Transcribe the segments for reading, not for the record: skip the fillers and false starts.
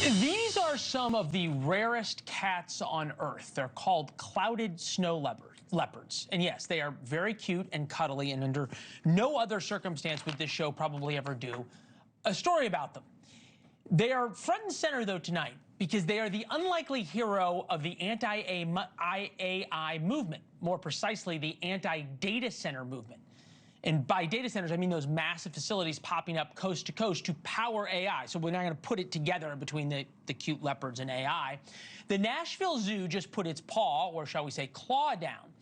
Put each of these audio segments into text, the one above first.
These are some of the rarest cats on Earth. They're called clouded snow leopards. And yes, they are very cute and cuddly, and under no other circumstance would this show probably ever do a story about them. They are front and center, though, tonight, because they are the unlikely hero of the anti-AI movement, more precisely, the anti-data center movement. And by data centers, I mean those massive facilities popping up coast to coast to power AI. So we're not going to put it together between the cute leopards and AI. The Nashville Zoo just put its paw, or shall we say claw, down.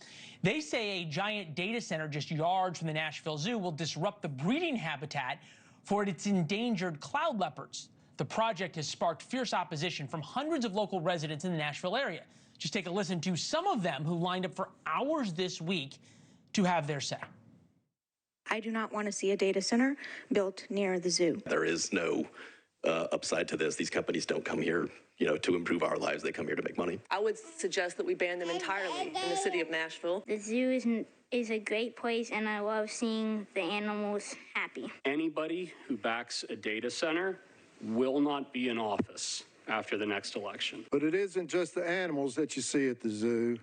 They say a giant data center just yards from the Nashville Zoo will disrupt the breeding habitat for its endangered cloud leopards. The project has sparked fierce opposition from hundreds of local residents in the Nashville area. Just take a listen to some of them who lined up for hours this week to have their say. I do not want to see a data center built near the zoo. There is no upside to this. These companies don't come here, to improve our lives. They come here to make money. I would suggest that we ban them entirely in the city of Nashville. The zoo is a great place, and I love seeing the animals happy. Anybody who backs a data center will not be in office after the next election. But it isn't just the animals that you see at the zoo.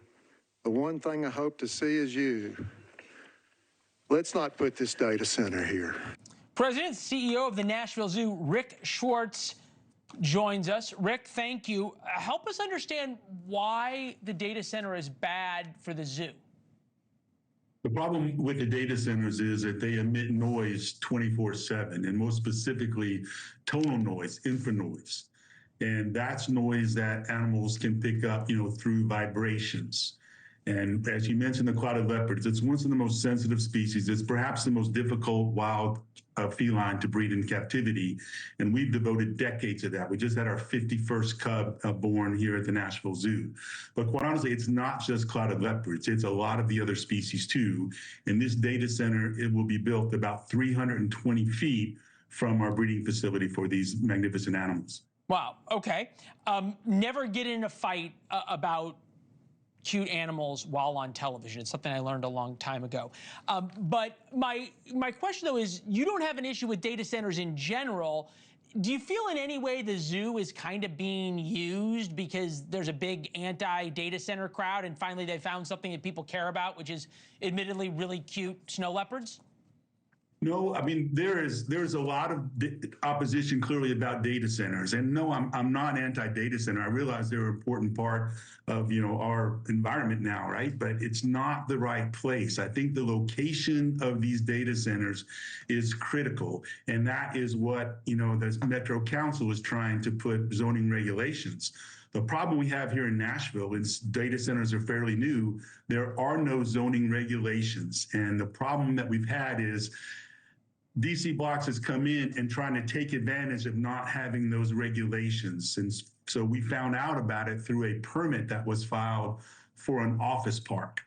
The one thing I hope to see is you. Let's not put this data center here. President, CEO of the Nashville Zoo, Rick Schwartz, joins us. Rick, thank you. Help us understand why the data center is bad for the zoo. The problem with the data centers is that they emit noise 24/7, and most specifically, tonal noise, infra noise. And that's noise that animals can pick up, through vibrations. And as you mentioned, the clouded leopards, it's one of the most sensitive species. It's perhaps the most difficult wild feline to breed in captivity. And we've devoted decades to that. We just had our 51st cub born here at the Nashville Zoo. But quite honestly, it's not just clouded leopards. It's a lot of the other species too. And this data center, it will be built about 320 feet from our breeding facility for these magnificent animals. Wow, okay. Never get in a fight about cute animals while on television. It's something I learned a long time ago. But my question, though, is you don't have an issue with data centers in general. Do you feel in any way the zoo is kind of being used because there's a big anti-data center crowd and finally they found something that people care about, which is admittedly really cute snow leopards? No, I mean, there's a lot of opposition clearly about data centers. And no, I'm not anti-data center. I realize they're an important part of, our environment now, right? But it's not the right place. I think the location of these data centers is critical. And that is what, the Metro Council is trying to put zoning regulations. The problem we have here in Nashville is data centers are fairly new. There are no zoning regulations. And the problem that we've had is DC Blocks has come in and trying to take advantage of not having those regulations. And so we found out about it through a permit that was filed for an office park.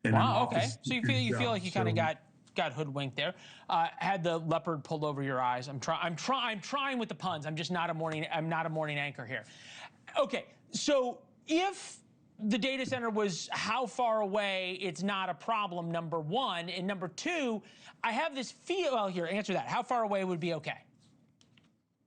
And wow, okay. So you feel like you kind of got hoodwinked there. Had the leopard pulled over your eyes. I'm trying with the puns. I'm not a morning anchor here. Okay, so if the data center was how far away, it's not a problem, number one. And number two, I have this feel, well, here, answer that. How far away would be okay?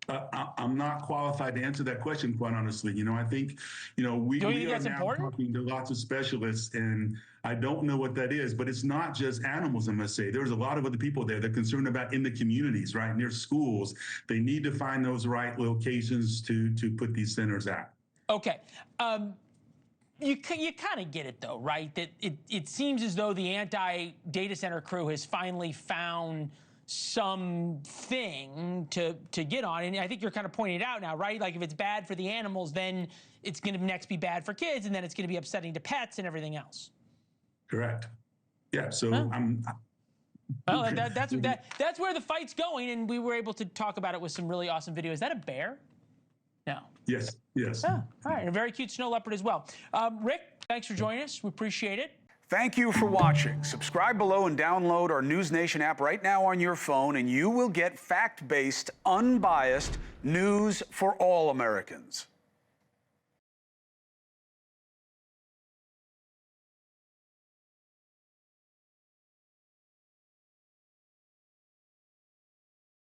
I'm not qualified to answer that question, quite honestly. I think, we are now talking to lots of specialists, and I don't know what that is, but it's not just animals, I must say. There's a lot of other people there that are concerned about in the communities, right, near schools. They need to find those right locations to put these centers at. Okay. You kind of get it, though, right? That it seems as though the anti-data center crew has finally found something to get on. And I think you're kind of pointing it out now, right? Like if it's bad for the animals, then it's going to next be bad for kids, and then it's going to be upsetting to pets and everything else. Correct. Yeah, so Well, that's where the fight's going, and we were able to talk about it with some really awesome video. Is that a bear? No. Yes. Oh, all right, and a very cute snow leopard as well. Rick, thanks for joining us. We appreciate it. Thank you for watching. Subscribe below and download our NewsNation app right now on your phone, and you will get fact-based, unbiased news for all Americans.